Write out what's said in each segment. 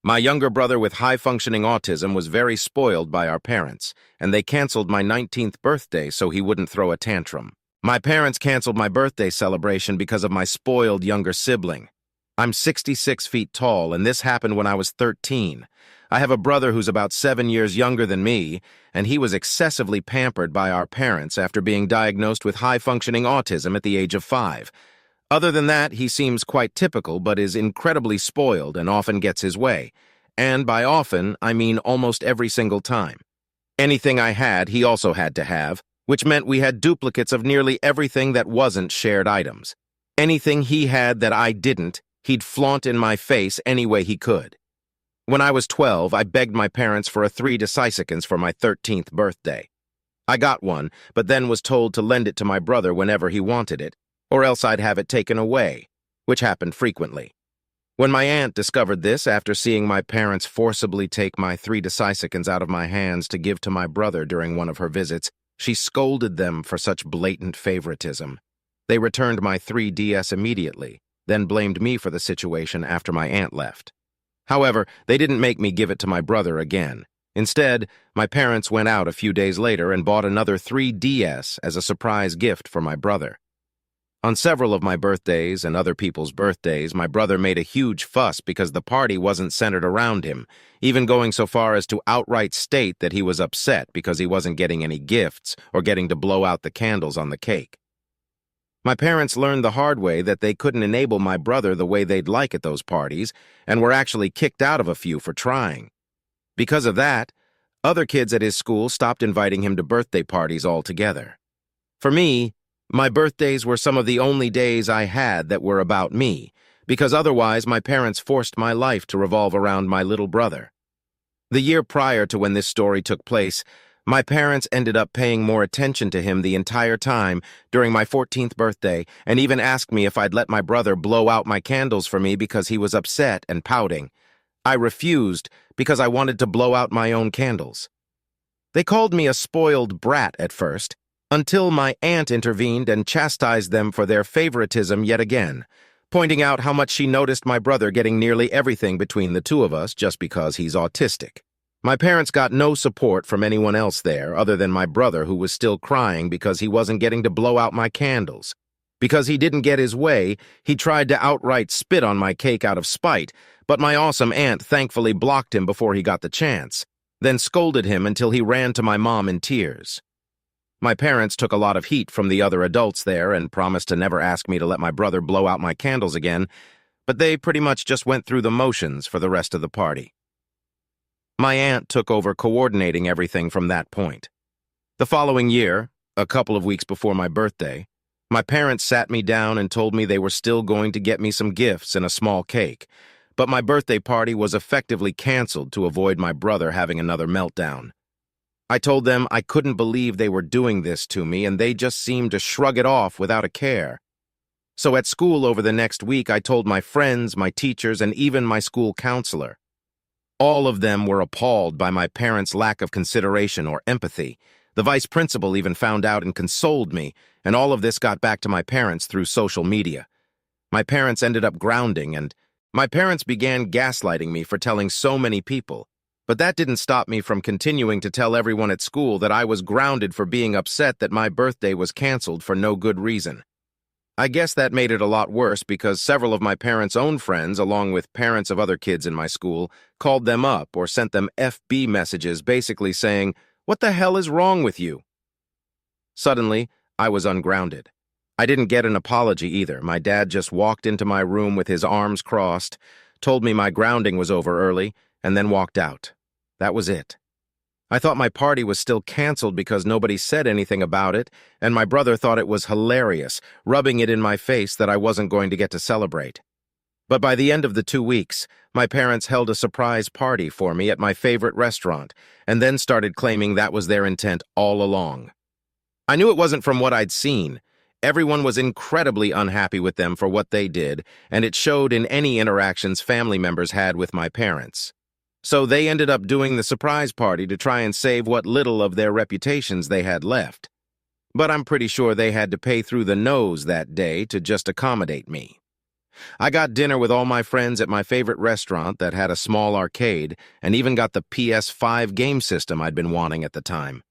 My younger brother with high-functioning autism was very spoiled by our parents, and they canceled my 19th birthday so he wouldn't throw a tantrum. My parents canceled my birthday celebration because of my spoiled younger sibling. I'm 66 feet tall, and this happened when I was 13. I have a brother who's about 7 years younger than me, and he was excessively pampered by our parents after being diagnosed with high-functioning autism at the age of 5. Other than that, he seems quite typical but is incredibly spoiled and often gets his way. And by often, I mean almost every single time. Anything I had, he also had to have, which meant we had duplicates of nearly everything that wasn't shared items. Anything he had that I didn't, he'd flaunt in my face any way he could. When I was 12, I begged my parents for a 3 decisiseconds for my 13th birthday. I got one, but then was told to lend it to my brother whenever he wanted it, or else I'd have it taken away, which happened frequently. When my aunt discovered this after seeing my parents forcibly take my 3 decisiseconds out of my hands to give to my brother during one of her visits, she scolded them for such blatant favoritism. They returned my 3DS immediately, then blamed me for the situation after my aunt left. However, they didn't make me give it to my brother again. Instead, my parents went out a few days later and bought another 3DS as a surprise gift for my brother. On several of my birthdays and other people's birthdays, my brother made a huge fuss because the party wasn't centered around him, even going so far as to outright state that he was upset because he wasn't getting any gifts or getting to blow out the candles on the cake. My parents learned the hard way that they couldn't enable my brother the way they'd like at those parties, and were actually kicked out of a few for trying. Because of that, other kids at his school stopped inviting him to birthday parties altogether. For me, my birthdays were some of the only days I had that were about me, because otherwise my parents forced my life to revolve around my little brother. The year prior to when this story took place, my parents ended up paying more attention to him the entire time during my 14th birthday and even asked me if I'd let my brother blow out my candles for me because he was upset and pouting. I refused because I wanted to blow out my own candles. They called me a spoiled brat at first, until my aunt intervened and chastised them for their favoritism yet again, pointing out how much she noticed my brother getting nearly everything between the two of us just because he's autistic. My parents got no support from anyone else there other than my brother, who was still crying because he wasn't getting to blow out my candles. Because he didn't get his way, he tried to outright spit on my cake out of spite, but my awesome aunt thankfully blocked him before he got the chance, then scolded him until he ran to my mom in tears. My parents took a lot of heat from the other adults there and promised to never ask me to let my brother blow out my candles again, but they pretty much just went through the motions for the rest of the party. My aunt took over coordinating everything from that point. The following year, a couple of weeks before my birthday, my parents sat me down and told me they were still going to get me some gifts and a small cake, but my birthday party was effectively canceled to avoid my brother having another meltdown. I told them I couldn't believe they were doing this to me, and they just seemed to shrug it off without a care. So at school over the next week, I told my friends, my teachers, and even my school counselor. All of them were appalled by my parents' lack of consideration or empathy. The vice principal even found out and consoled me, and all of this got back to my parents through social media. My parents ended up grounding, and my parents began gaslighting me for telling so many people. But that didn't stop me from continuing to tell everyone at school that I was grounded for being upset that my birthday was canceled for no good reason. I guess that made it a lot worse because several of my parents' own friends, along with parents of other kids in my school, called them up or sent them FB messages basically saying, "What the hell is wrong with you?" Suddenly, I was ungrounded. I didn't get an apology either. My dad just walked into my room with his arms crossed, told me my grounding was over early, and then walked out. That was it. I thought my party was still canceled because nobody said anything about it, and my brother thought it was hilarious, rubbing it in my face that I wasn't going to get to celebrate. But by the end of the 2 weeks, my parents held a surprise party for me at my favorite restaurant, and then started claiming that was their intent all along. I knew it wasn't from what I'd seen. Everyone was incredibly unhappy with them for what they did, and it showed in any interactions family members had with my parents. So they ended up doing the surprise party to try and save what little of their reputations they had left. But I'm pretty sure they had to pay through the nose that day to just accommodate me. I got dinner with all my friends at my favorite restaurant that had a small arcade, and even got the PS5 game system I'd been wanting at the time.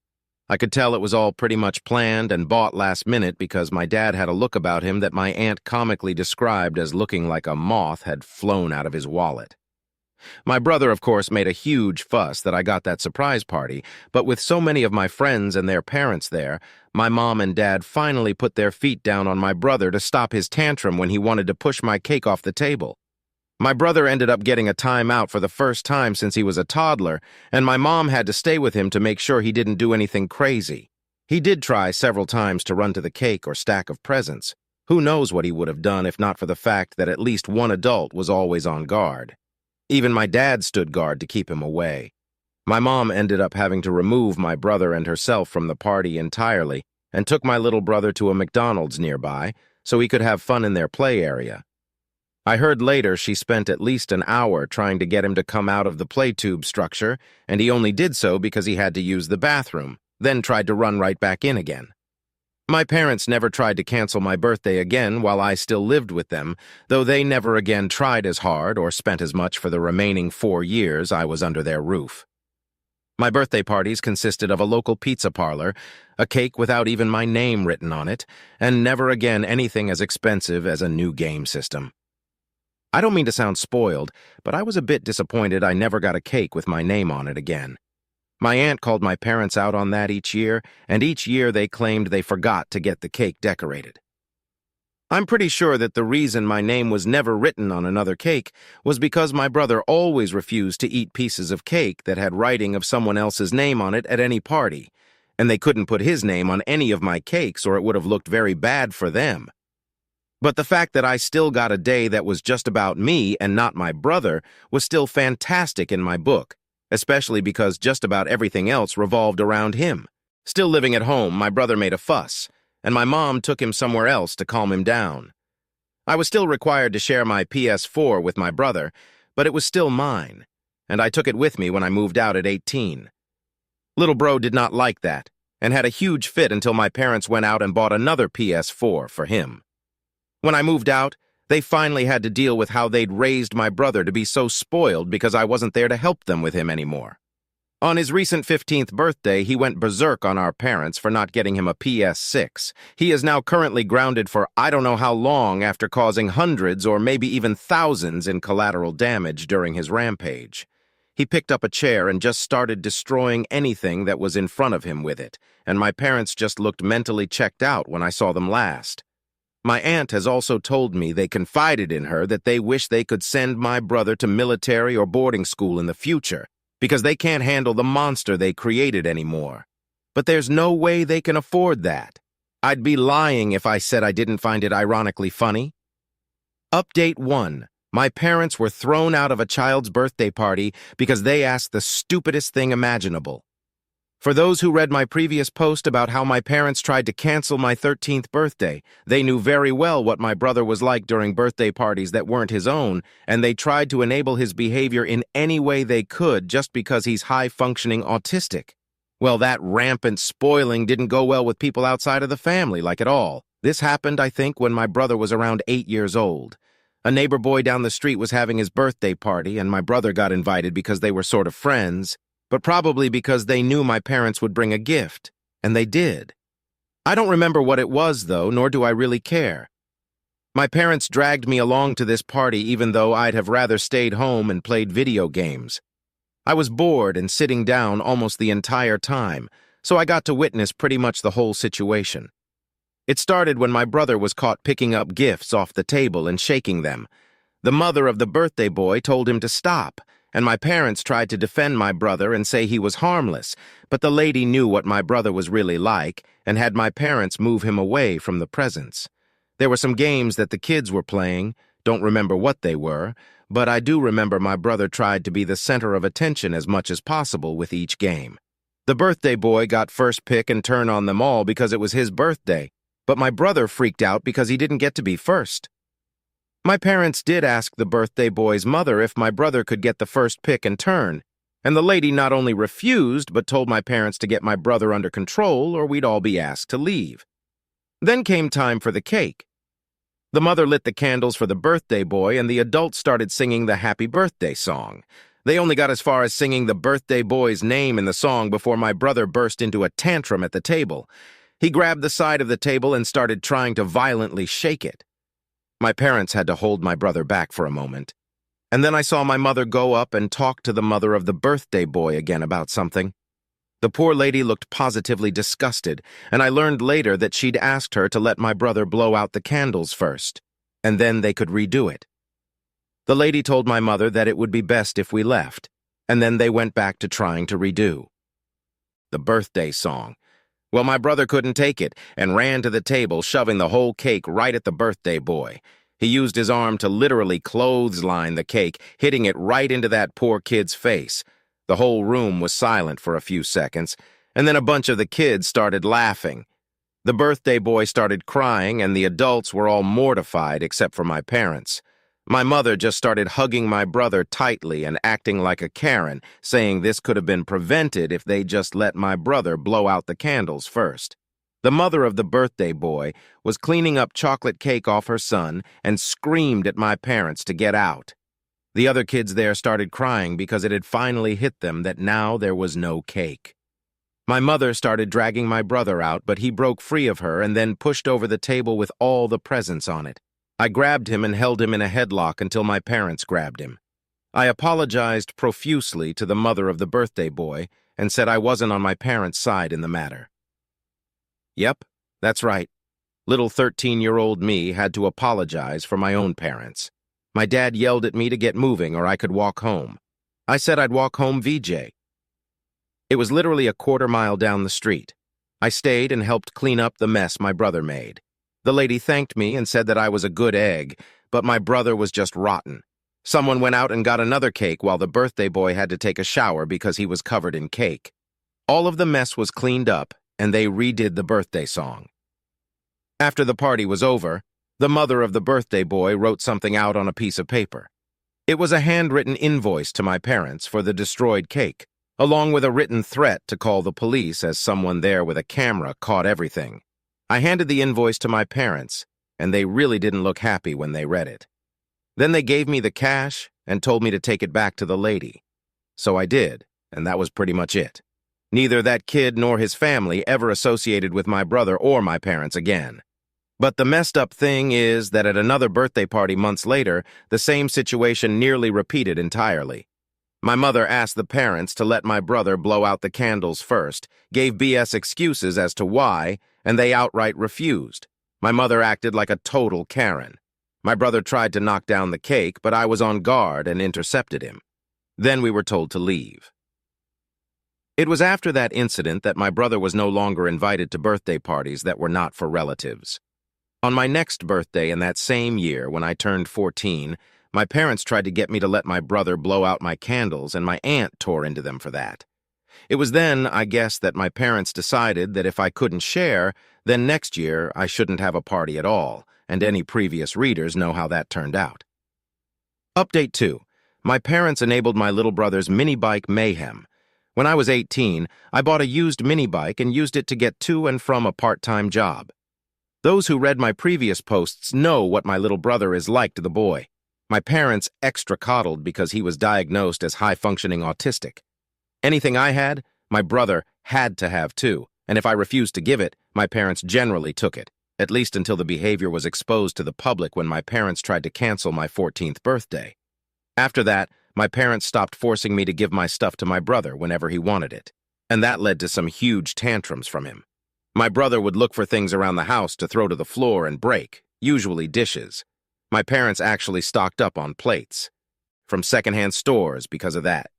I could tell it was all pretty much planned and bought last minute because my dad had a look about him that my aunt comically described as looking like a moth had flown out of his wallet. My brother, of course, made a huge fuss that I got that surprise party, but with so many of my friends and their parents there, my mom and dad finally put their feet down on my brother to stop his tantrum when he wanted to push my cake off the table. My brother ended up getting a timeout for the first time since he was a toddler, and my mom had to stay with him to make sure he didn't do anything crazy. He did try several times to run to the cake or stack of presents. Who knows what he would have done if not for the fact that at least one adult was always on guard. Even my dad stood guard to keep him away. My mom ended up having to remove my brother and herself from the party entirely and took my little brother to a McDonald's nearby so he could have fun in their play area. I heard later she spent at least an hour trying to get him to come out of the play tube structure, and he only did so because he had to use the bathroom, then tried to run right back in again. My parents never tried to cancel my birthday again while I still lived with them, though they never again tried as hard or spent as much for the remaining 4 years I was under their roof. My birthday parties consisted of a local pizza parlor, a cake without even my name written on it, and never again anything as expensive as a new game system. I don't mean to sound spoiled, but I was a bit disappointed I never got a cake with my name on it again. My aunt called my parents out on that each year, and each year they claimed they forgot to get the cake decorated. I'm pretty sure that the reason my name was never written on another cake was because my brother always refused to eat pieces of cake that had writing of someone else's name on it at any party, and they couldn't put his name on any of my cakes or it would have looked very bad for them. But the fact that I still got a day that was just about me and not my brother was still fantastic in my book, especially because just about everything else revolved around him. Still living at home, my brother made a fuss, and my mom took him somewhere else to calm him down. I was still required to share my PS4 with my brother, but it was still mine, and I took it with me when I moved out at 18. Little bro did not like that, and had a huge fit until my parents went out and bought another PS4 for him. When I moved out, they finally had to deal with how they'd raised my brother to be so spoiled because I wasn't there to help them with him anymore. On his recent 15th birthday, he went berserk on our parents for not getting him a PS6. He is now currently grounded for I don't know how long after causing hundreds or maybe even thousands in collateral damage during his rampage. He picked up a chair and just started destroying anything that was in front of him with it, and my parents just looked mentally checked out when I saw them last. My aunt has also told me they confided in her that they wish they could send my brother to military or boarding school in the future because they can't handle the monster they created anymore. But there's no way they can afford that. I'd be lying if I said I didn't find it ironically funny. Update 1. My parents were thrown out of a child's birthday party because they asked the stupidest thing imaginable. For those who read my previous post about how my parents tried to cancel my 13th birthday, they knew very well what my brother was like during birthday parties that weren't his own, and they tried to enable his behavior in any way they could just because he's high-functioning autistic. Well, that rampant spoiling didn't go well with people outside of the family, like at all. This happened, I think, when my brother was around 8 years old. A neighbor boy down the street was having his birthday party, and my brother got invited because they were sort of friends, but probably because they knew my parents would bring a gift, and they did. I don't remember what it was, though, nor do I really care. My parents dragged me along to this party even though I'd have rather stayed home and played video games. I was bored and sitting down almost the entire time, so I got to witness pretty much the whole situation. It started when my brother was caught picking up gifts off the table and shaking them. The mother of the birthday boy told him to stop, and my parents tried to defend my brother and say he was harmless, but the lady knew what my brother was really like and had my parents move him away from the presents. There were some games that the kids were playing, don't remember what they were, but I do remember my brother tried to be the center of attention as much as possible with each game. The birthday boy got first pick and turn on them all because it was his birthday, but my brother freaked out because he didn't get to be first. My parents did ask the birthday boy's mother if my brother could get the first pick and turn, and the lady not only refused but told my parents to get my brother under control or we'd all be asked to leave. Then came time for the cake. The mother lit the candles for the birthday boy, and the adults started singing the happy birthday song. They only got as far as singing the birthday boy's name in the song before my brother burst into a tantrum at the table. He grabbed the side of the table and started trying to violently shake it. My parents had to hold my brother back for a moment. And then I saw my mother go up and talk to the mother of the birthday boy again about something. The poor lady looked positively disgusted, and I learned later that she'd asked her to let my brother blow out the candles first, and then they could redo it. The lady told my mother that it would be best if we left, and then they went back to trying to redo the birthday song. Well, my brother couldn't take it and ran to the table, shoving the whole cake right at the birthday boy. He used his arm to literally clothesline the cake, hitting it right into that poor kid's face. The whole room was silent for a few seconds, and then a bunch of the kids started laughing. The birthday boy started crying, and the adults were all mortified except for my parents. My mother just started hugging my brother tightly and acting like a Karen, saying this could have been prevented if they just let my brother blow out the candles first. The mother of the birthday boy was cleaning up chocolate cake off her son and screamed at my parents to get out. The other kids there started crying because it had finally hit them that now there was no cake. My mother started dragging my brother out, but he broke free of her and then pushed over the table with all the presents on it. I grabbed him and held him in a headlock until my parents grabbed him. I apologized profusely to the mother of the birthday boy and said I wasn't on my parents' side in the matter. Yep, that's right. Little 13-year-old me had to apologize for my own parents. My dad yelled at me to get moving or I could walk home. I said I'd walk home VJ. It was literally a quarter-mile down the street. I stayed and helped clean up the mess my brother made. The lady thanked me and said that I was a good egg, but my brother was just rotten. Someone went out and got another cake while the birthday boy had to take a shower because he was covered in cake. All of the mess was cleaned up, and they redid the birthday song. After the party was over, the mother of the birthday boy wrote something out on a piece of paper. It was a handwritten invoice to my parents for the destroyed cake, along with a written threat to call the police as someone there with a camera caught everything. I handed the invoice to my parents, and they really didn't look happy when they read it. Then they gave me the cash and told me to take it back to the lady. So I did, and that was pretty much it. Neither that kid nor his family ever associated with my brother or my parents again. But the messed up thing is that at another birthday party months later, the same situation nearly repeated entirely. My mother asked the parents to let my brother blow out the candles first, gave BS excuses as to why, and they outright refused. My mother acted like a total Karen. My brother tried to knock down the cake, but I was on guard and intercepted him. Then we were told to leave. It was after that incident that my brother was no longer invited to birthday parties that were not for relatives. On my next birthday in that same year, when I turned 14, my parents tried to get me to let my brother blow out my candles, and my aunt tore into them for that. It was then, I guess, that my parents decided that if I couldn't share, then next year I shouldn't have a party at all, and any previous readers know how that turned out. Update 2. My parents enabled my little brother's mini bike mayhem. When I was 18, I bought a used mini bike and used it to get to and from a part-time job. Those who read my previous posts know what my little brother is like to the boy. My parents extra coddled because he was diagnosed as high-functioning autistic. Anything I had, my brother had to have too, and if I refused to give it, my parents generally took it, at least until the behavior was exposed to the public when my parents tried to cancel my 14th birthday. After that, my parents stopped forcing me to give my stuff to my brother whenever he wanted it, and that led to some huge tantrums from him. My brother would look for things around the house to throw to the floor and break, usually dishes. My parents actually stocked up on plates from secondhand stores because of that.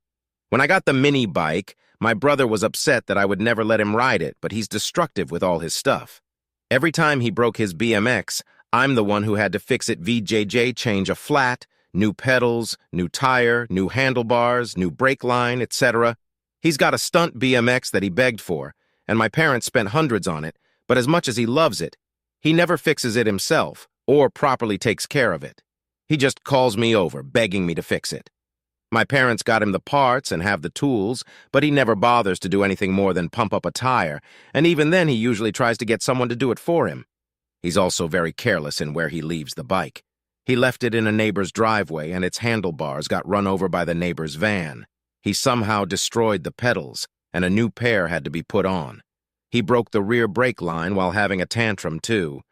When I got the mini bike, my brother was upset that I would never let him ride it, but he's destructive with all his stuff. Every time he broke his BMX, I'm the one who had to fix it VJJ, change a flat, new pedals, new tire, new handlebars, new brake line, etc. He's got a stunt BMX that he begged for, and my parents spent hundreds on it, but as much as he loves it, he never fixes it himself or properly takes care of it. He just calls me over, begging me to fix it. My parents got him the parts and have the tools, but he never bothers to do anything more than pump up a tire, and even then he usually tries to get someone to do it for him. He's also very careless in where he leaves the bike. He left it in a neighbor's driveway and its handlebars got run over by the neighbor's van. He somehow destroyed the pedals, and a new pair had to be put on. He broke the rear brake line while having a tantrum, too.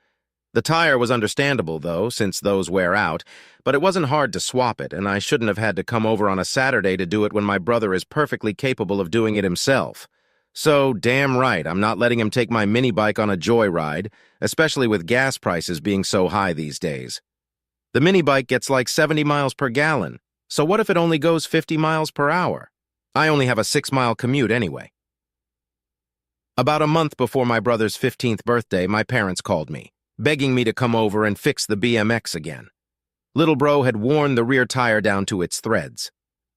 The tire was understandable, though, since those wear out, but it wasn't hard to swap it, and I shouldn't have had to come over on a Saturday to do it when my brother is perfectly capable of doing it himself. So, damn right, I'm not letting him take my mini bike on a joyride, especially with gas prices being so high these days. The mini bike gets like 70 miles per gallon, so what if it only goes 50 miles per hour? I only have a 6-mile commute anyway. About a month before my brother's 15th birthday, my parents called me, begging me to come over and fix the BMX again. Little bro had worn the rear tire down to its threads.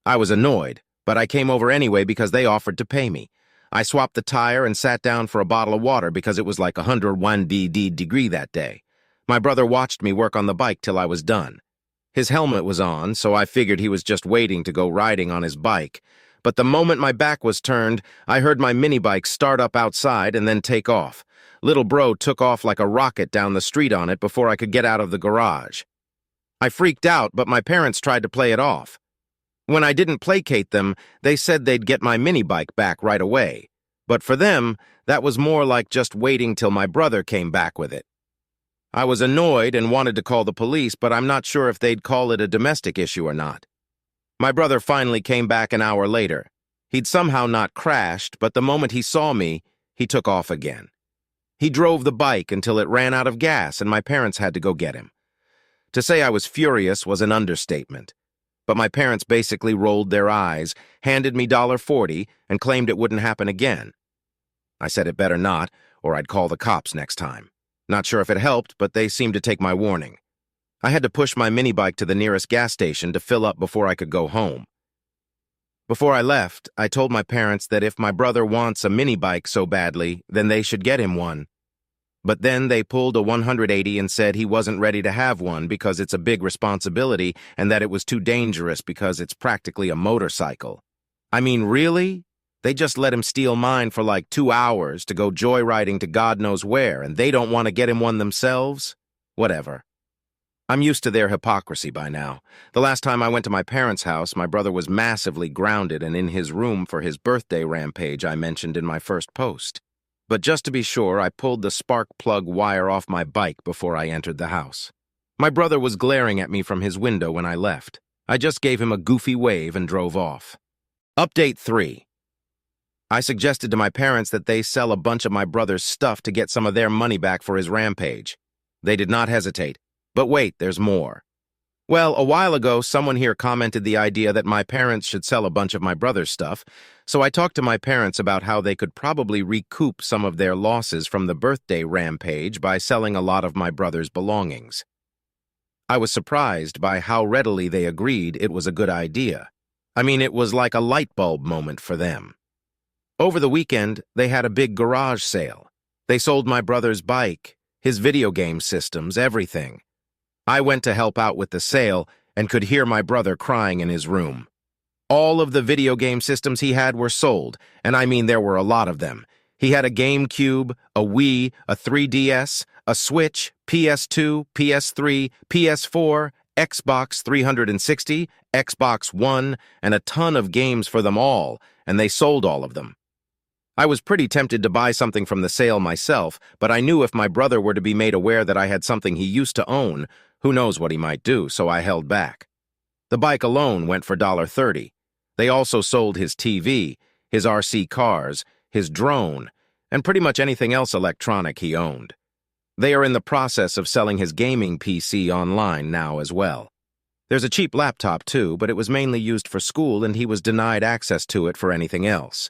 I was annoyed, but I came over anyway because they offered to pay me. I swapped the tire and sat down for a bottle of water because it was like 101 degree that day. My brother watched me work on the bike till I was done. His helmet was on, so I figured he was just waiting to go riding on his bike. But the moment my back was turned, I heard my mini bike start up outside and then take off. Little bro took off like a rocket down the street on it before I could get out of the garage. I freaked out, but my parents tried to play it off. When I didn't placate them, they said they'd get my mini bike back right away. But for them, that was more like just waiting till my brother came back with it. I was annoyed and wanted to call the police, but I'm not sure if they'd call it a domestic issue or not. My brother finally came back an hour later. He'd somehow not crashed, but the moment he saw me, he took off again. He drove the bike until it ran out of gas and my parents had to go get him. To say I was furious was an understatement. But my parents basically rolled their eyes, handed me $1.40, and claimed it wouldn't happen again. I said it better not, or I'd call the cops next time. Not sure if it helped, but they seemed to take my warning. I had to push my mini bike to the nearest gas station to fill up before I could go home. Before I left, I told my parents that if my brother wants a mini bike so badly, then they should get him one. But then they pulled a 180 and said he wasn't ready to have one because it's a big responsibility and that it was too dangerous because it's practically a motorcycle. I mean, really? They just let him steal mine for like 2 hours to go joyriding to God knows where, and they don't want to get him one themselves? Whatever. I'm used to their hypocrisy by now. The last time I went to my parents' house, my brother was massively grounded and in his room for his birthday rampage I mentioned in my first post. But just to be sure, I pulled the spark plug wire off my bike before I entered the house. My brother was glaring at me from his window when I left. I just gave him a goofy wave and drove off. Update 3. I suggested to my parents that they sell a bunch of my brother's stuff to get some of their money back for his rampage. They did not hesitate. But wait, there's more. Well, a while ago, someone here commented the idea that my parents should sell a bunch of my brother's stuff, so I talked to my parents about how they could probably recoup some of their losses from the birthday rampage by selling a lot of my brother's belongings. I was surprised by how readily they agreed it was a good idea. I mean, it was like a light bulb moment for them. Over the weekend, they had a big garage sale. They sold my brother's bike, his video game systems, everything. I went to help out with the sale and could hear my brother crying in his room. All of the video game systems he had were sold, and I mean there were a lot of them. He had a GameCube, a Wii, a 3DS, a Switch, PS2, PS3, PS4, Xbox 360, Xbox One, and a ton of games for them all, and they sold all of them. I was pretty tempted to buy something from the sale myself, but I knew if my brother were to be made aware that I had something he used to own, who knows what he might do, so I held back. The bike alone went for $1.30. They also sold his TV, his RC cars, his drone, and pretty much anything else electronic he owned. They are in the process of selling his gaming PC online now as well. There's a cheap laptop too, but it was mainly used for school and he was denied access to it for anything else.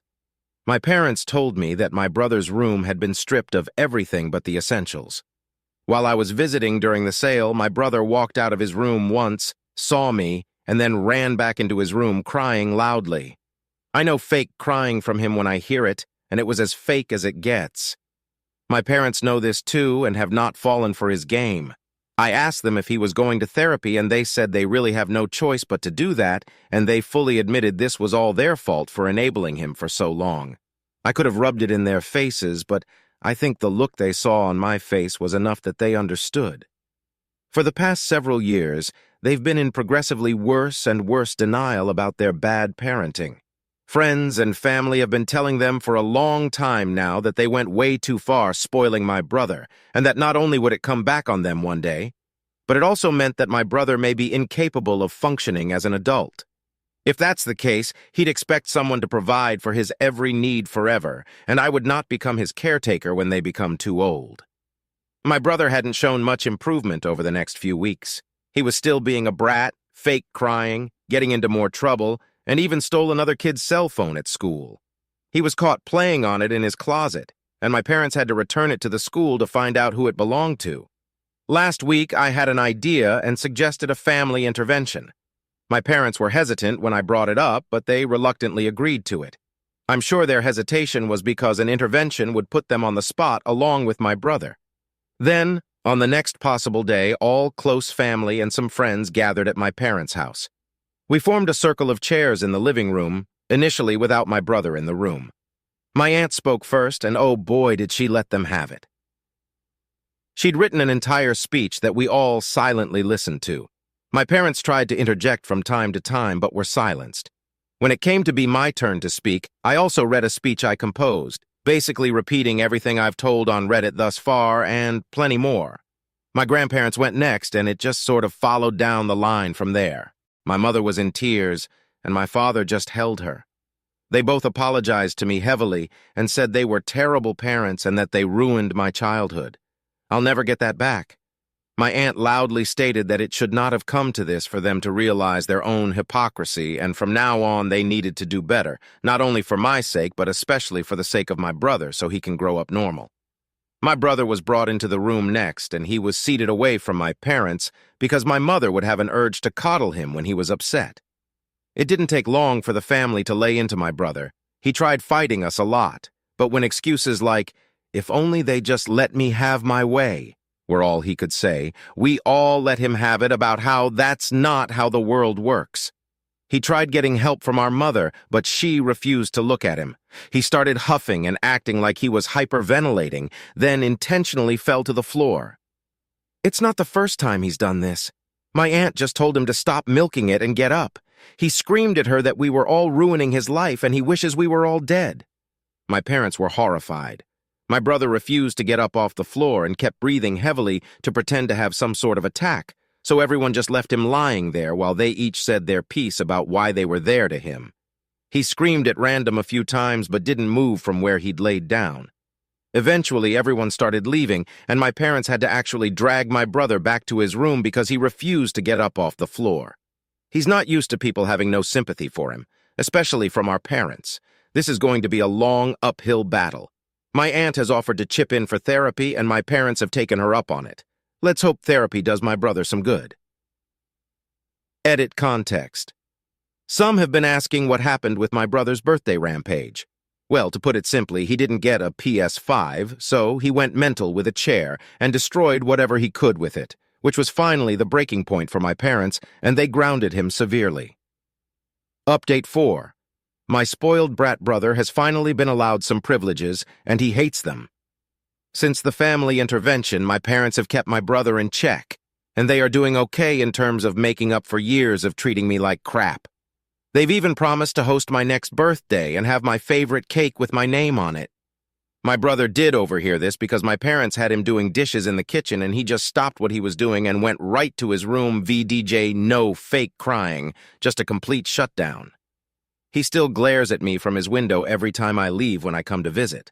My parents told me that my brother's room had been stripped of everything but the essentials. While I was visiting during the sale, my brother walked out of his room once, saw me, and then ran back into his room crying loudly. I know fake crying from him when I hear it, and it was as fake as it gets. My parents know this too and have not fallen for his game. I asked them if he was going to therapy, and they said they really have no choice but to do that, and they fully admitted this was all their fault for enabling him for so long. I could have rubbed it in their faces, but I think the look they saw on my face was enough that they understood. For the past several years, they've been in progressively worse and worse denial about their bad parenting. Friends and family have been telling them for a long time now that they went way too far spoiling my brother, and that not only would it come back on them one day, but it also meant that my brother may be incapable of functioning as an adult. If that's the case, he'd expect someone to provide for his every need forever, and I would not become his caretaker when they become too old. My brother hadn't shown much improvement over the next few weeks. He was still being a brat, fake crying, getting into more trouble, and even stole another kid's cell phone at school. He was caught playing on it in his closet, and my parents had to return it to the school to find out who it belonged to. Last week, I had an idea and suggested a family intervention. My parents were hesitant when I brought it up, but they reluctantly agreed to it. I'm sure their hesitation was because an intervention would put them on the spot along with my brother. Then, on the next possible day, all close family and some friends gathered at my parents' house. We formed a circle of chairs in the living room, initially without my brother in the room. My aunt spoke first, and oh boy, did she let them have it. She'd written an entire speech that we all silently listened to. My parents tried to interject from time to time, but were silenced. When it came to be my turn to speak, I also read a speech I composed, basically repeating everything I've told on Reddit thus far and plenty more. My grandparents went next, and it just sort of followed down the line from there. My mother was in tears, and my father just held her. They both apologized to me heavily and said they were terrible parents and that they ruined my childhood. I'll never get that back. My aunt loudly stated that it should not have come to this for them to realize their own hypocrisy, and from now on they needed to do better, not only for my sake, but especially for the sake of my brother so he can grow up normal. My brother was brought into the room next, and he was seated away from my parents because my mother would have an urge to coddle him when he was upset. It didn't take long for the family to lay into my brother. He tried fighting us a lot, but when excuses like, "If only they just let me have my way," were all he could say, we all let him have it about how that's not how the world works. He tried getting help from our mother, but she refused to look at him. He started huffing and acting like he was hyperventilating, then intentionally fell to the floor. It's not the first time he's done this. My aunt just told him to stop milking it and get up. He screamed at her that we were all ruining his life and he wishes we were all dead. My parents were horrified. My brother refused to get up off the floor and kept breathing heavily to pretend to have some sort of attack. So everyone just left him lying there while they each said their piece about why they were there to him. He screamed at random a few times but didn't move from where he'd laid down. Eventually, everyone started leaving, and my parents had to actually drag my brother back to his room because he refused to get up off the floor. He's not used to people having no sympathy for him, especially from our parents. This is going to be a long, uphill battle. My aunt has offered to chip in for therapy, and my parents have taken her up on it. Let's hope therapy does my brother some good. Edit context. Some have been asking what happened with my brother's birthday rampage. Well, to put it simply, he didn't get a PS5, so he went mental with a chair and destroyed whatever he could with it, which was finally the breaking point for my parents, and they grounded him severely. Update 4. My spoiled brat brother has finally been allowed some privileges, and he hates them. Since the family intervention, my parents have kept my brother in check, and they are doing okay in terms of making up for years of treating me like crap. They've even promised to host my next birthday and have my favorite cake with my name on it. My brother did overhear this because my parents had him doing dishes in the kitchen, and he just stopped what he was doing and went right to his room VDJ no fake crying, just a complete shutdown. He still glares at me from his window every time I leave when I come to visit.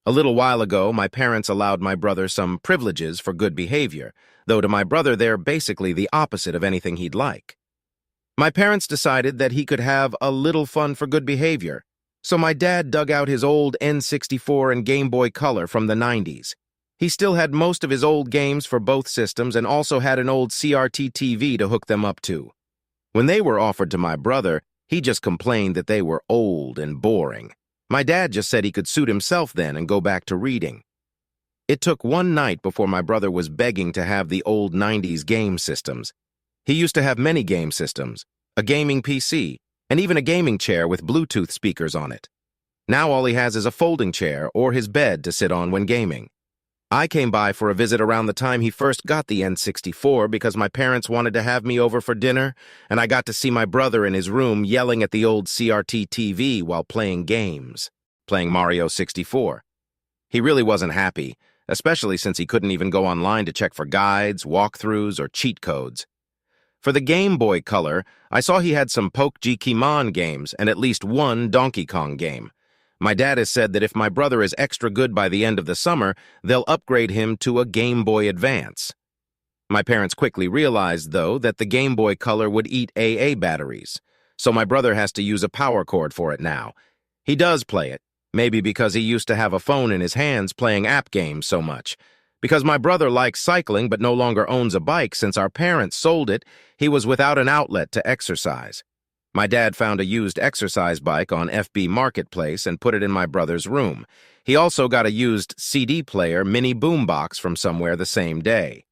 A little while ago, my parents allowed my brother some privileges for good behavior, though to my brother they're basically the opposite of anything he'd like. My parents decided that he could have a little fun for good behavior, so my dad dug out his old N64 and Game Boy Color from the 90s. He still had most of his old games for both systems and also had an old CRT TV to hook them up to. When they were offered to my brother, he just complained that they were old and boring. My dad just said he could suit himself then and go back to reading. It took one night before my brother was begging to have the old 90s game systems. He used to have many game systems, a gaming PC, and even a gaming chair with Bluetooth speakers on it. Now all he has is a folding chair or his bed to sit on when gaming. I came by for a visit around the time he first got the N64 because my parents wanted to have me over for dinner, and I got to see my brother in his room yelling at the old CRT TV while playing games, playing Mario 64. He really wasn't happy, especially since he couldn't even go online to check for guides, walkthroughs, or cheat codes. For the Game Boy Color, I saw he had some Pokemon games and at least one Donkey Kong game. My dad has said that if my brother is extra good by the end of the summer, they'll upgrade him to a Game Boy Advance. My parents quickly realized, though, that the Game Boy Color would eat AA batteries, so my brother has to use a power cord for it now. He does play it, maybe because he used to have a phone in his hands playing app games so much. Because my brother likes cycling but no longer owns a bike since our parents sold it, he was without an outlet to exercise. My dad found a used exercise bike on FB Marketplace and put it in my brother's room. He also got a used CD player mini boombox from somewhere the same day.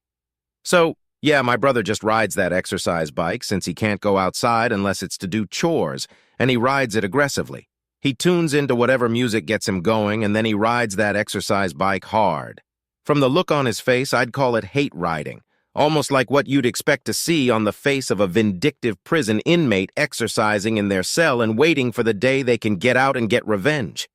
So, yeah, my brother just rides that exercise bike since he can't go outside unless it's to do chores, and he rides it aggressively. He tunes into whatever music gets him going, and then he rides that exercise bike hard. From the look on his face, I'd call it hate riding. Almost like what you'd expect to see on the face of a vindictive prison inmate exercising in their cell and waiting for the day they can get out and get revenge.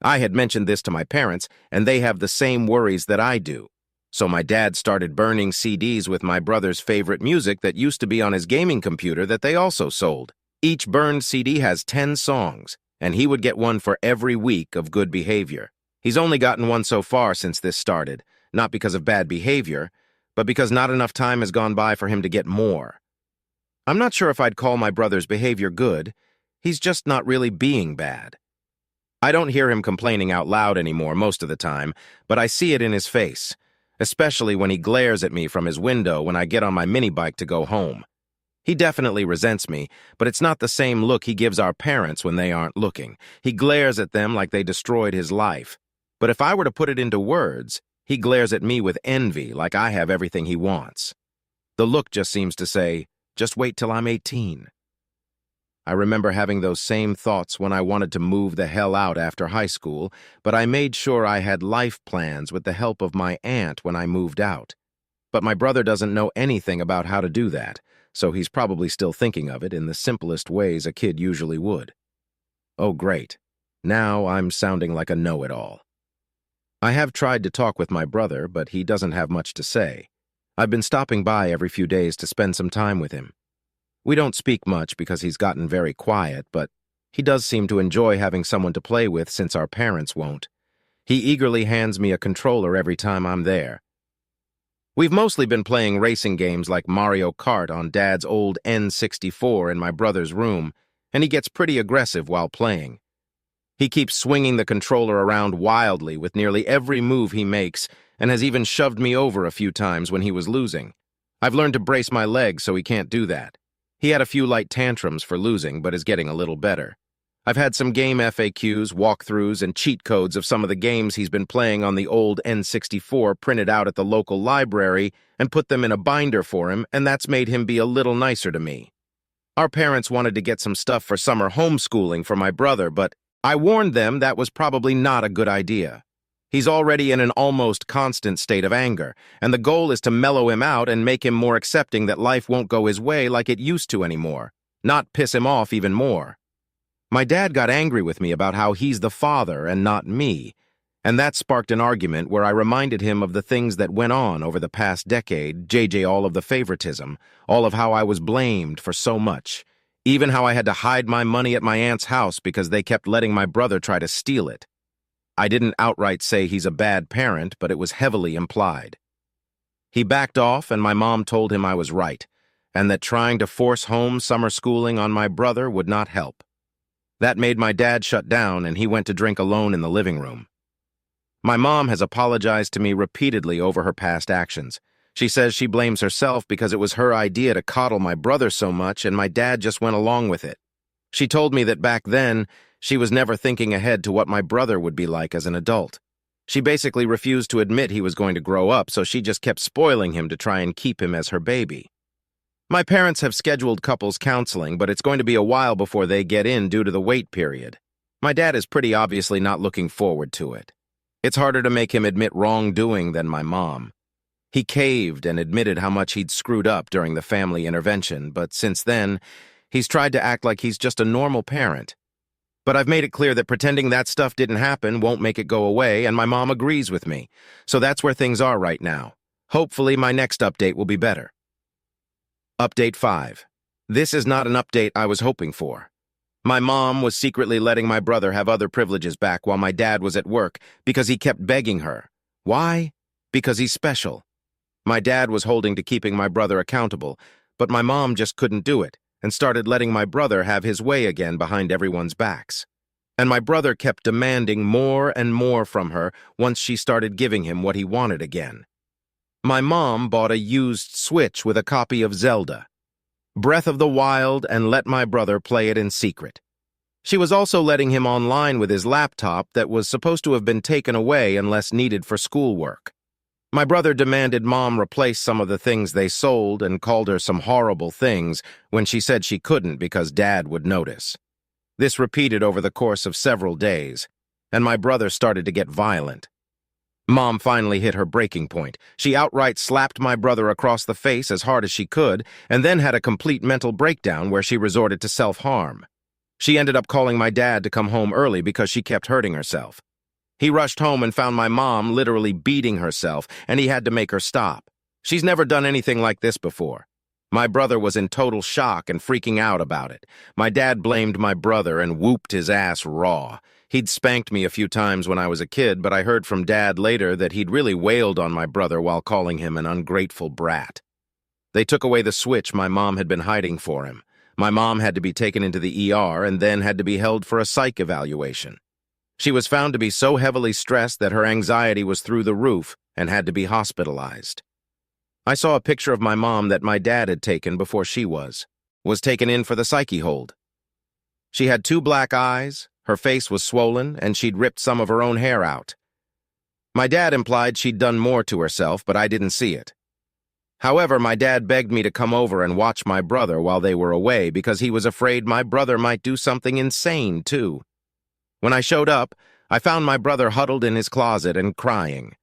I had mentioned this to my parents, and they have the same worries that I do. So my dad started burning CDs with my brother's favorite music that used to be on his gaming computer that they also sold. Each burned CD has 10 songs, and he would get one for every week of good behavior. He's only gotten one so far since this started, not because of bad behavior, but because not enough time has gone by for him to get more. I'm not sure if I'd call my brother's behavior good. He's just not really being bad. I don't hear him complaining out loud anymore most of the time, but I see it in his face, especially when he glares at me from his window when I get on my mini bike to go home. He definitely resents me, but it's not the same look he gives our parents when they aren't looking. He glares at them like they destroyed his life. But if I were to put it into words, he glares at me with envy, like I have everything he wants. The look just seems to say, just wait till I'm 18. I remember having those same thoughts when I wanted to move the hell out after high school, but I made sure I had life plans with the help of my aunt when I moved out. But my brother doesn't know anything about how to do that, so he's probably still thinking of it in the simplest ways a kid usually would. Oh, great. Now I'm sounding like a know-it-all. I have tried to talk with my brother, but he doesn't have much to say. I've been stopping by every few days to spend some time with him. We don't speak much because he's gotten very quiet, but he does seem to enjoy having someone to play with since our parents won't. He eagerly hands me a controller every time I'm there. We've mostly been playing racing games like Mario Kart on Dad's old N64 in my brother's room, and he gets pretty aggressive while playing. He keeps swinging the controller around wildly with nearly every move he makes and has even shoved me over a few times when he was losing. I've learned to brace my legs so he can't do that. He had a few light tantrums for losing, but is getting a little better. I've had some game FAQs, walkthroughs, and cheat codes of some of the games he's been playing on the old N64 printed out at the local library and put them in a binder for him, and that's made him be a little nicer to me. Our parents wanted to get some stuff for summer homeschooling for my brother, but I warned them that was probably not a good idea. He's already in an almost constant state of anger, and the goal is to mellow him out and make him more accepting that life won't go his way like it used to anymore, not piss him off even more. My dad got angry with me about how he's the father and not me, and that sparked an argument where I reminded him of the things that went on over the past decade, all of the favoritism, all of how I was blamed for so much, even how I had to hide my money at my aunt's house because they kept letting my brother try to steal it. I didn't outright say he's a bad parent, but it was heavily implied. He backed off, and my mom told him I was right, and that trying to force home summer schooling on my brother would not help. That made my dad shut down, and he went to drink alone in the living room. My mom has apologized to me repeatedly over her past actions. She says she blames herself because it was her idea to coddle my brother so much, and my dad just went along with it. She told me that back then, she was never thinking ahead to what my brother would be like as an adult. She basically refused to admit he was going to grow up, so she just kept spoiling him to try and keep him as her baby. My parents have scheduled couples counseling, but it's going to be a while before they get in due to the wait period. My dad is pretty obviously not looking forward to it. It's harder to make him admit wrongdoing than my mom. He caved and admitted how much he'd screwed up during the family intervention, but since then, he's tried to act like he's just a normal parent. But I've made it clear that pretending that stuff didn't happen won't make it go away, and my mom agrees with me. So that's where things are right now. Hopefully, my next update will be better. Update 5. This is not an update I was hoping for. My mom was secretly letting my brother have other privileges back while my dad was at work because he kept begging her. Why? Because he's special. My dad was holding to keeping my brother accountable, but my mom just couldn't do it and started letting my brother have his way again behind everyone's backs. And my brother kept demanding more and more from her once she started giving him what he wanted again. My mom bought a used Switch with a copy of Zelda, Breath of the Wild, and let my brother play it in secret. She was also letting him online with his laptop that was supposed to have been taken away unless needed for schoolwork. My brother demanded Mom replace some of the things they sold and called her some horrible things when she said she couldn't because Dad would notice. This repeated over the course of several days, and my brother started to get violent. Mom finally hit her breaking point. She outright slapped my brother across the face as hard as she could, and then had a complete mental breakdown where she resorted to self-harm. She ended up calling my dad to come home early because she kept hurting herself. He rushed home and found my mom literally beating herself, and he had to make her stop. She's never done anything like this before. My brother was in total shock and freaking out about it. My dad blamed my brother and whooped his ass raw. He'd spanked me a few times when I was a kid, but I heard from Dad later that he'd really wailed on my brother while calling him an ungrateful brat. They took away the Switch my mom had been hiding for him. My mom had to be taken into the ER and then had to be held for a psych evaluation. She was found to be so heavily stressed that her anxiety was through the roof and had to be hospitalized. I saw a picture of my mom that my dad had taken before she was taken in for the psyche hold. She had 2 black eyes, her face was swollen, and she'd ripped some of her own hair out. My dad implied she'd done more to herself, but I didn't see it. However, my dad begged me to come over and watch my brother while they were away because he was afraid my brother might do something insane, too. When I showed up, I found my brother huddled in his closet and crying.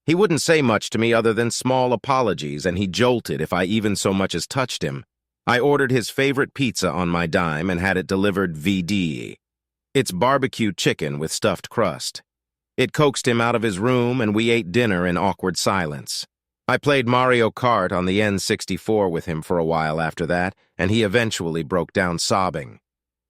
He wouldn't say much to me other than small apologies, and he jolted if I even so much as touched him. I ordered his favorite pizza on my dime and had it delivered VD. It's barbecue chicken with stuffed crust. It coaxed him out of his room, and we ate dinner in awkward silence. I played Mario Kart on the N64 with him for a while after that, and he eventually broke down sobbing.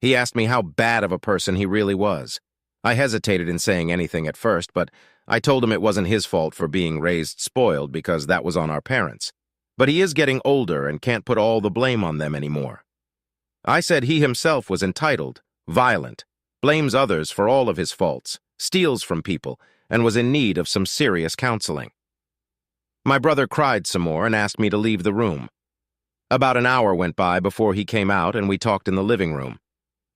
He asked me how bad of a person he really was. I hesitated in saying anything at first, but I told him it wasn't his fault for being raised spoiled because that was on our parents. But he is getting older and can't put all the blame on them anymore. I said he himself was entitled, violent, blames others for all of his faults, steals from people, and was in need of some serious counseling. My brother cried some more and asked me to leave the room. About an hour went by before he came out and we talked in the living room.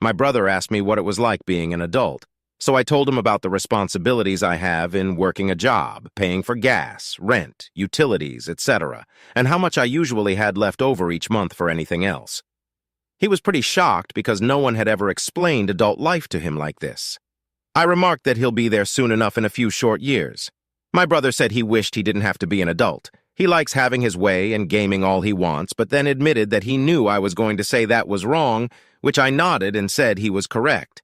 My brother asked me what it was like being an adult, so I told him about the responsibilities I have in working a job, paying for gas, rent, utilities, etc., and how much I usually had left over each month for anything else. He was pretty shocked because no one had ever explained adult life to him like this. I remarked that he'll be there soon enough in a few short years. My brother said he wished he didn't have to be an adult. He likes having his way and gaming all he wants, but then admitted that he knew I was going to say that was wrong, which I nodded and said he was correct.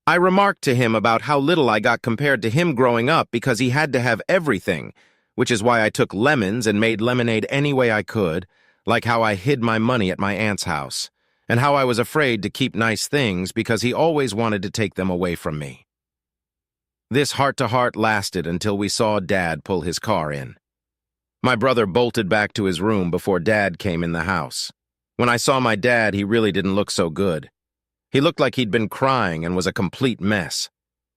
I remarked to him about how little I got compared to him growing up because he had to have everything, which is why I took lemons and made lemonade any way I could, like how I hid my money at my aunt's house, and how I was afraid to keep nice things because he always wanted to take them away from me. This heart-to-heart lasted until we saw Dad pull his car in. My brother bolted back to his room before Dad came in the house. When I saw my dad, he really didn't look so good. He looked like he'd been crying and was a complete mess.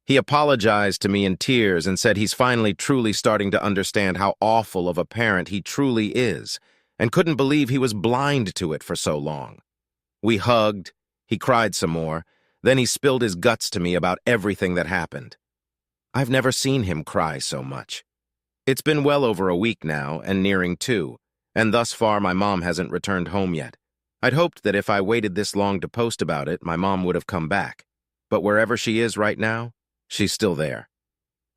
He apologized to me in tears and said he's finally truly starting to understand how awful of a parent he truly is, and couldn't believe he was blind to it for so long. We hugged, he cried some more, then he spilled his guts to me about everything that happened. I've never seen him cry so much. It's been well over a week now, and nearing 2, and thus far my mom hasn't returned home yet. I'd hoped that if I waited this long to post about it, my mom would have come back. but wherever she is right now, she's still there.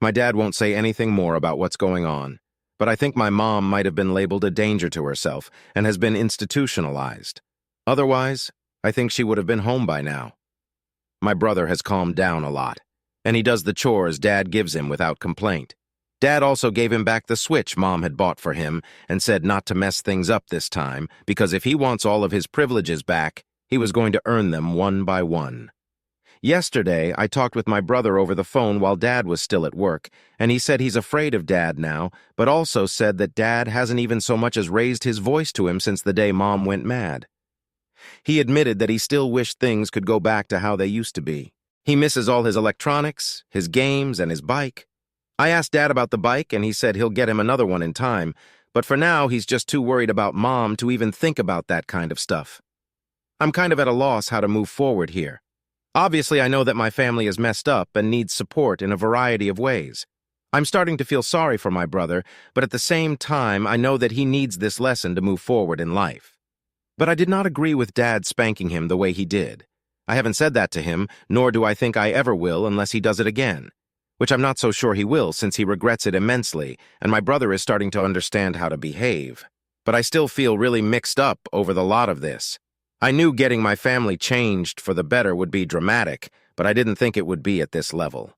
My dad won't say anything more about what's going on, but I think my mom might have been labeled a danger to herself and has been institutionalized. Otherwise, I think she would have been home by now. My brother has calmed down a lot, and he does the chores Dad gives him without complaint. Dad also gave him back the Switch Mom had bought for him and said not to mess things up this time because if he wants all of his privileges back, he was going to earn them one by one. Yesterday, I talked with my brother over the phone while Dad was still at work, and he said he's afraid of Dad now, but also said that Dad hasn't even so much as raised his voice to him since the day Mom went mad. He admitted that he still wished things could go back to how they used to be. He misses all his electronics, his games, and his bike. I asked Dad about the bike, and he said he'll get him another one in time, but for now he's just too worried about Mom to even think about that kind of stuff. I'm kind of at a loss how to move forward here. Obviously, I know that my family is messed up and needs support in a variety of ways. I'm starting to feel sorry for my brother, but at the same time, I know that he needs this lesson to move forward in life. But I did not agree with Dad spanking him the way he did. I haven't said that to him, nor do I think I ever will unless he does it again, which I'm not so sure he will since he regrets it immensely, and my brother is starting to understand how to behave. But I still feel really mixed up over the lot of this. I knew getting my family changed for the better would be dramatic, but I didn't think it would be at this level.